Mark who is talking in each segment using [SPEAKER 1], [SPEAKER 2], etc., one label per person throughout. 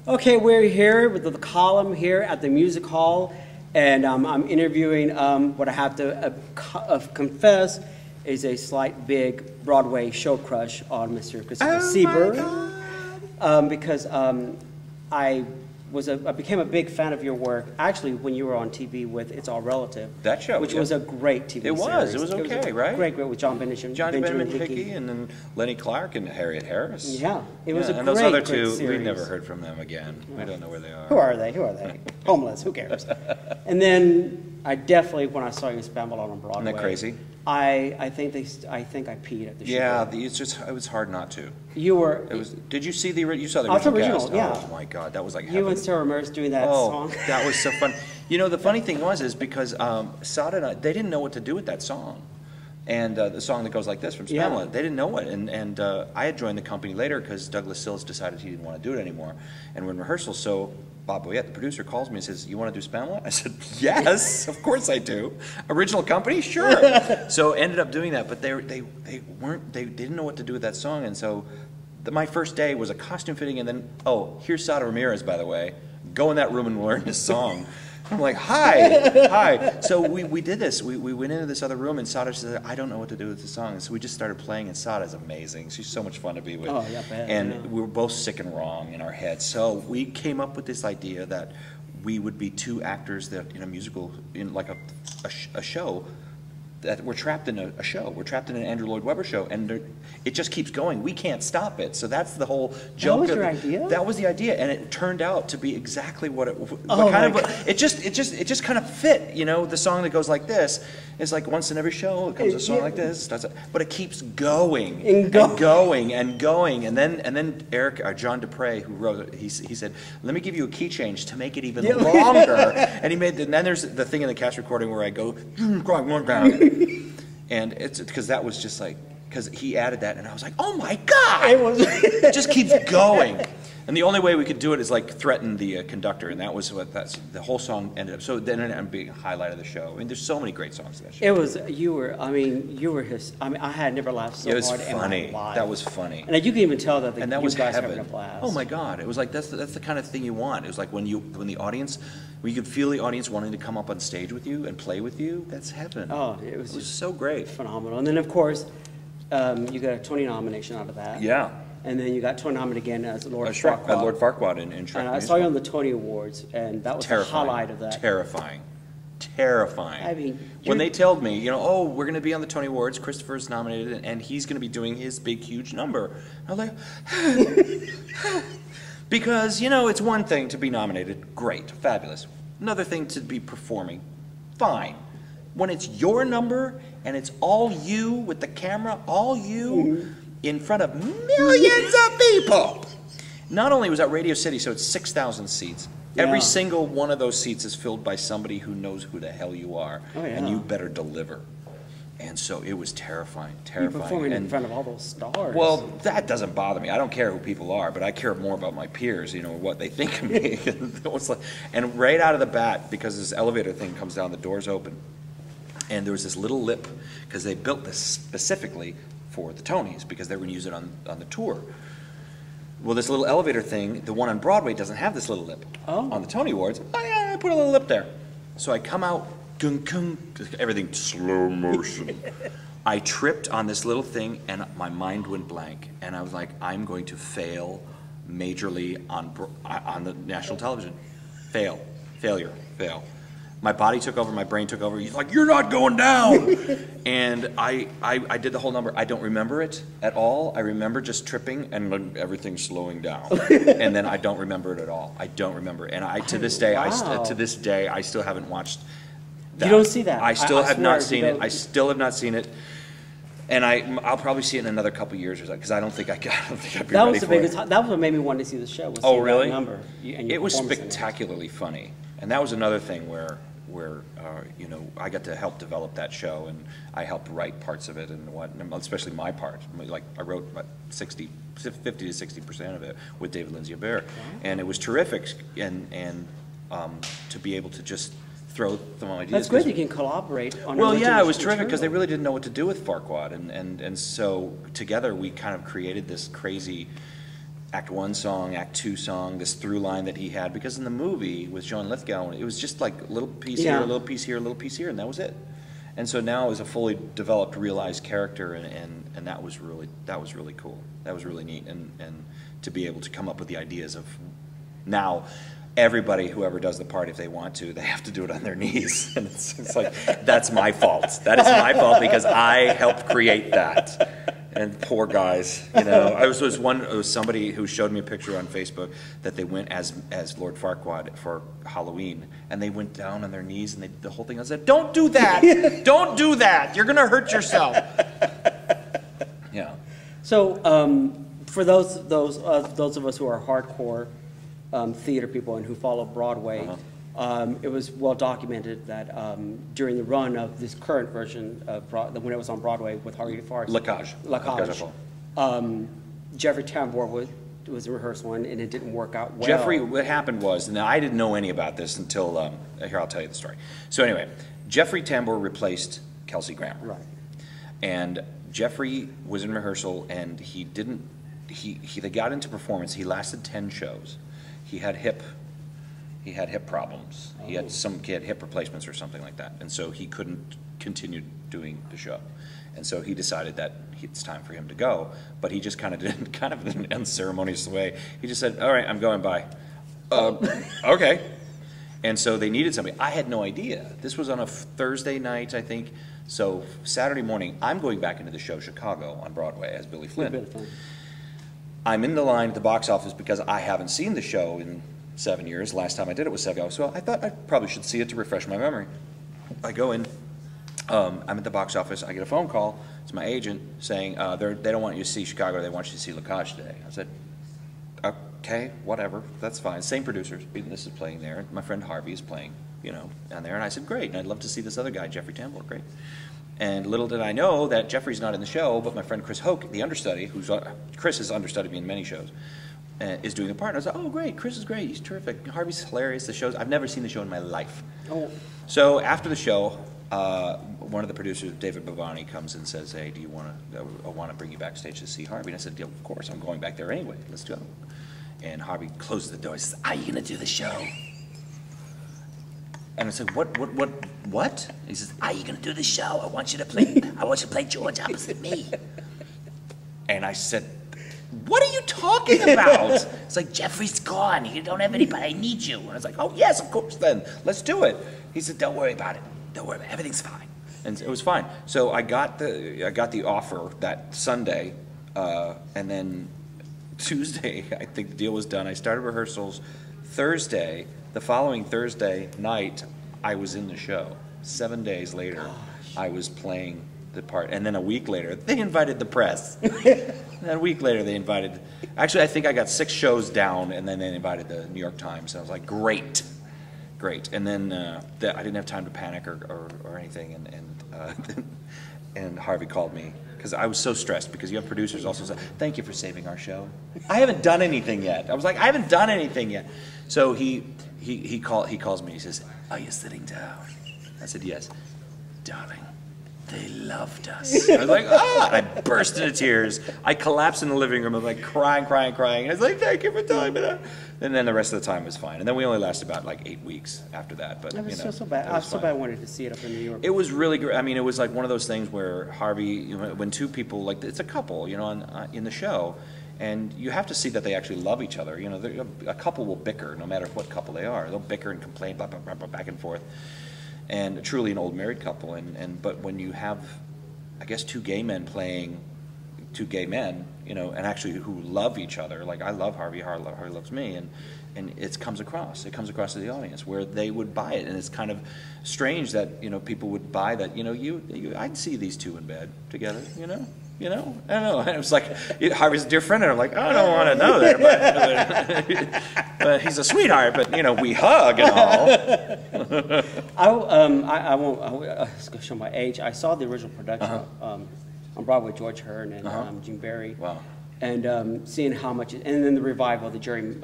[SPEAKER 1] Okay, we're here with the column here at the Music Hall, and I'm interviewing what I have to confess is a slight big Broadway show crush on Mr. Christoper Sieber, because I became a big fan of your work, actually, when you were on TV with It's All Relative.
[SPEAKER 2] That show,
[SPEAKER 1] which was a great TV series.
[SPEAKER 2] It was okay, right?
[SPEAKER 1] Great, with John Benjamin
[SPEAKER 2] Hickey, and then Lenny Clark and Harriet Harris.
[SPEAKER 1] Yeah, it was a
[SPEAKER 2] and
[SPEAKER 1] great,
[SPEAKER 2] those other
[SPEAKER 1] great
[SPEAKER 2] two,
[SPEAKER 1] series.
[SPEAKER 2] we've never heard from them again. Yeah. We don't know where they are.
[SPEAKER 1] Who are they? Homeless, who cares? And then I definitely, when I saw you in Spamalot on Broadway.
[SPEAKER 2] Isn't that crazy?
[SPEAKER 1] I think I peed at the show.
[SPEAKER 2] Yeah, it was hard not to.
[SPEAKER 1] You were.
[SPEAKER 2] Did you see you saw the original cast?
[SPEAKER 1] Yeah.
[SPEAKER 2] Oh my God, that was like
[SPEAKER 1] you
[SPEAKER 2] heaven.
[SPEAKER 1] and Sarah Merce doing that song.
[SPEAKER 2] That was so fun. You know, the funny thing is because Sada and I, they didn't know what to do with that song. And the song that goes like this from Spamalot, they didn't know it. And I had joined the company later because Douglas Sills decided he didn't want to do it anymore. And we're in rehearsal, so Bob Boyette, the producer, calls me and says, "You want to do Spamalot?" I said, "Yes, of course I do." Original company, sure. So ended up doing that, but they didn't know what to do with that song, and so my first day was a costume fitting, and then here's Sada Ramirez, by the way, go in that room and learn this song. I'm like, hi. So we did this. We went into this other room, and Sada said, "I don't know what to do with the song." And so we just started playing, and Sada's amazing. She's so much fun to be with.
[SPEAKER 1] Oh, yeah, bad,
[SPEAKER 2] and we were both sick and wrong in our heads. So we came up with this idea that we would be two actors that in a musical, in like a show, that we're trapped in a show. We're trapped in an Andrew Lloyd Webber show, and it just keeps going. We can't stop it. So that's the whole joke.
[SPEAKER 1] That was your idea?
[SPEAKER 2] That was the idea, and it turned out to be exactly what it. It just kind of fit. You know, the song that goes like this is like once in every show it comes a song like this, but it keeps going and going and going, and then Eric, John Dupre, who wrote it, he said, "Let me give you a key change to make it even longer," and he made. And then there's the thing in the cast recording where I go, and it's because that was just like, because he added that, and I was like, oh my God! It just keeps going. And the only way we could do it is like threaten the conductor, and that was the whole song ended up. So then it ended up being a highlight of the show. I mean, there's so many great songs in that show.
[SPEAKER 1] It was, you were his, I had never laughed so hard in my life.
[SPEAKER 2] That was funny.
[SPEAKER 1] And you can even tell that
[SPEAKER 2] you
[SPEAKER 1] guys were having a blast.
[SPEAKER 2] Oh my God. It was like, that's the kind of thing you want. It was like when you could feel the audience wanting to come up on stage with you and play with you, that's heaven.
[SPEAKER 1] Oh, it was
[SPEAKER 2] just so great.
[SPEAKER 1] Phenomenal. And then of course, you got a Tony nomination out of that.
[SPEAKER 2] Yeah.
[SPEAKER 1] And then you got Tony nominated again as Lord Farquaad.
[SPEAKER 2] Lord Farquaad in Shrek.
[SPEAKER 1] And I saw you on the Tony Awards, and that was the highlight of that.
[SPEAKER 2] Terrifying. I mean, when they told me, we're going to be on the Tony Awards, Christoper's nominated, and he's going to be doing his big, huge number. I was like, because, it's one thing to be nominated, great, fabulous. Another thing to be performing, fine. When it's your number, and it's all you with the camera, all you, in front of millions of people. Not only was that Radio City, so it's 6,000 seats. Yeah. Every single one of those seats is filled by somebody who knows who the hell you are, and you better deliver. And so it was terrifying.
[SPEAKER 1] You're performing in front of all those stars.
[SPEAKER 2] Well, that doesn't bother me. I don't care who people are, but I care more about my peers, what they think of me. And right out of the bat, because this elevator thing comes down, the doors open, and there was this little lip, because they built this specifically for the Tonys, because they were going to use it on the tour. Well, this little elevator thing, the one on Broadway doesn't have this little lip. On the Tony Awards, I put a little lip there. So I come out, everything slow motion. I tripped on this little thing, and my mind went blank. And I was like, I'm going to fail majorly on the national television. Failure. My body took over, my brain took over. He's like, "You're not going down!" And I did the whole number. I don't remember it at all. I remember just tripping and everything slowing down. And then I don't remember it at all. I don't remember it. And to this day, I still haven't watched that.
[SPEAKER 1] You don't see that?
[SPEAKER 2] I still have not seen it. I still have not seen it. And I'll probably see it in another couple of years or so, because I don't think I'd be ready for it.
[SPEAKER 1] That was what made me want to see the show. Was
[SPEAKER 2] really?
[SPEAKER 1] That number.
[SPEAKER 2] It was spectacularly funny. And that was another thing where I got to help develop that show, and I helped write parts of it, and especially my part. Like I wrote about 50 to 60% of it with David Lindsay Abair, and it was terrific. And to be able to just throw some ideas.
[SPEAKER 1] That's great. You can collaborate on.
[SPEAKER 2] Well, yeah, it was terrific because they really didn't know what to do with Farquaad, and so together we kind of created this crazy Act 1 song, Act 2 song, this through line that he had, because in the movie with John Lithgow, it was just like a little piece here, a little piece here, a little piece here, and that was it. And so now it was a fully developed, realized character, and that was really cool. That was really neat, and to be able to come up with the ideas of now everybody, whoever does the part, if they want to, they have to do it on their knees. And it's like, that's my fault. That is my fault because I helped create that. And poor guys, you know. It was somebody who showed me a picture on Facebook that they went as Lord Farquaad for Halloween, and they went down on their knees, and the whole thing. I said, "Don't do that! Don't do that! You're gonna hurt yourself." Yeah.
[SPEAKER 1] So for those of us who are hardcore theater people and who follow Broadway. It was well documented that during the run of this current version of when it was on Broadway with Harvey Farce,
[SPEAKER 2] Lacage.
[SPEAKER 1] Jeffrey Tambor was in rehearsal and it didn't work out well.
[SPEAKER 2] Jeffrey, what happened was, and I didn't know any about this until here. I'll tell you the story. So anyway, Jeffrey Tambor replaced Kelsey Grammer,
[SPEAKER 1] right? And
[SPEAKER 2] Jeffrey was in rehearsal and they got into performance. He lasted 10 shows. He had hip problems. He had hip replacements or something like that, and so he couldn't continue doing the show. And so he decided that it's time for him to go. But he just kind of did, in an unceremonious way. He just said, "All right, I'm going. Bye." Okay. And so they needed somebody. I had no idea. This was on a Thursday night, I think. So Saturday morning, I'm going back into the show Chicago on Broadway as Billy Flynn. I'm in the line at the box office because I haven't seen the show in 7 years. Last time I did it was 7 years. So I thought I probably should see it to refresh my memory. I go in. I'm at the box office. I get a phone call. It's my agent saying they don't want you to see Chicago. They want you to see Lacage today. I said, okay, whatever. That's fine. Same producers. This is playing there. My friend Harvey is playing, down there. And I said, great. And I'd love to see this other guy, Jeffrey Tambor. Great. And little did I know that Jeffrey's not in the show, but my friend Chris Hoke, the understudy, Chris has understudied me in many shows, is doing the part. And I was like, oh, great. Chris is great. He's terrific. Harvey's hilarious. I've never seen the show in my life. Oh. So after the show, one of the producers, David Bavani, comes and says, hey, do you want to bring you backstage to see Harvey? And I said, yeah, of course, I'm going back there anyway. Let's go. And Harvey closes the door. He says, are you going to do the show? And I said, what? He says, are you going to do the show? I want you to play George opposite me. And I said, what are you talking about? It's like, Jeffrey's gone. You don't have anybody. I need you. And I was like, oh, yes, of course, then. Let's do it. He said, don't worry about it. Don't worry about it. Everything's fine. And it was fine. So I got the offer that Sunday, and then Tuesday, I think the deal was done. I started rehearsals Thursday. The following Thursday night, I was in the show. 7 days later, I was playing the part. And then a week later, they invited the press. And a week later, they invited... Actually, I think I got 6 shows down, and then they invited the New York Times. And I was like, great. And then I didn't have time to panic or anything. And Harvey called me, because I was so stressed, because you have producers also say, thank you for saving our show. I haven't done anything yet. I was like, I haven't done anything yet. So he calls me. He says, are you sitting down? I said, yes. Darling, they loved us. I was like, ah! I burst into tears. I collapsed in the living room. I was like crying. And I was like, thank you for telling me that. And then the rest of the time was fine. And then we only lasted about like 8 weeks after that. But
[SPEAKER 1] it was so bad. I was so bad I wanted to see it up in New York.
[SPEAKER 2] It was really great. I mean, it was like one of those things where Harvey, when two people, like it's a couple, in the show, and you have to see that they actually love each other. A couple will bicker no matter what couple they are. They'll bicker and complain, blah, blah, blah, blah, back and forth. And truly an old married couple. But when you have, I guess, 2 gay men playing 2 gay men, and actually who love each other, like I love Harvey, Harvey loves me, and it comes across to the audience where they would buy it. And it's kind of strange that, people would buy that, I'd see these 2 in bed together, I don't know. And it was like, Harvey's a dear friend, and I'm like, I don't want to know that, but he's a sweetheart, but, we hug and all.
[SPEAKER 1] I won't show my age. I saw the original production on Broadway, George Hearn and Gene Barry.
[SPEAKER 2] Wow.
[SPEAKER 1] And seeing how much, and then the revival, the Jerry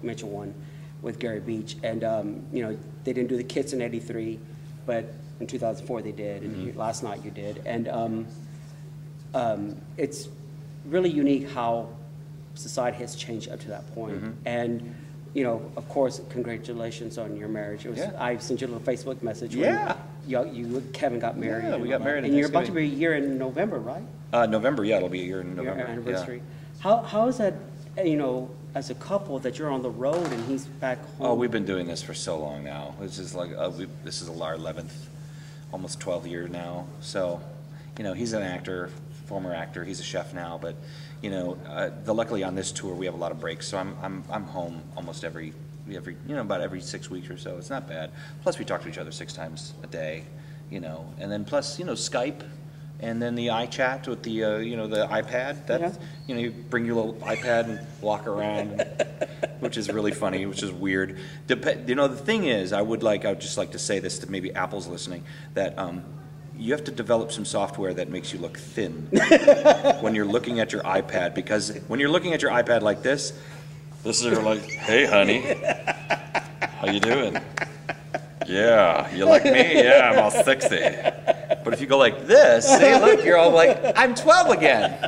[SPEAKER 1] Mitchell one with Gary Beach. And, they didn't do the Kids in '83, but in 2004 they did, and last night you did. And it's really unique how society has changed up to that point. And, you know, of course, congratulations on your marriage. It was, I sent you a little Facebook message when you and Kevin got married.
[SPEAKER 2] Yeah, we got married.
[SPEAKER 1] And you're about to be a year in November, right?
[SPEAKER 2] November, yeah, it'll be a year in November.
[SPEAKER 1] Your anniversary. How is that, you know, as a couple, that you're on the road and he's back home?
[SPEAKER 2] Oh, we've been doing this for so long now. This is like, this is our 11th, almost 12th year now. So, you know, he's an actor, former actor. He's a chef now, but, you know, luckily on this tour we have a lot of breaks. So I'm home almost every you know, about every 6 weeks or so. It's not bad. Plus we talk to each other 6 times a day, you know, and then plus, you know, Skype. And then the iChat with the, you know, the iPad. That, you know, you bring your little iPad and walk around, which is really funny, which is weird. You know, the thing is, I would just like to say this to maybe Apple's listening, that you have to develop some software that makes you look thin when you're looking at your iPad, because when you're looking at your iPad like this is like, hey, honey, how you doing? Yeah, you like me? Yeah, I'm all 60. But if you go like this, see, look, you're all like, I'm 12 again.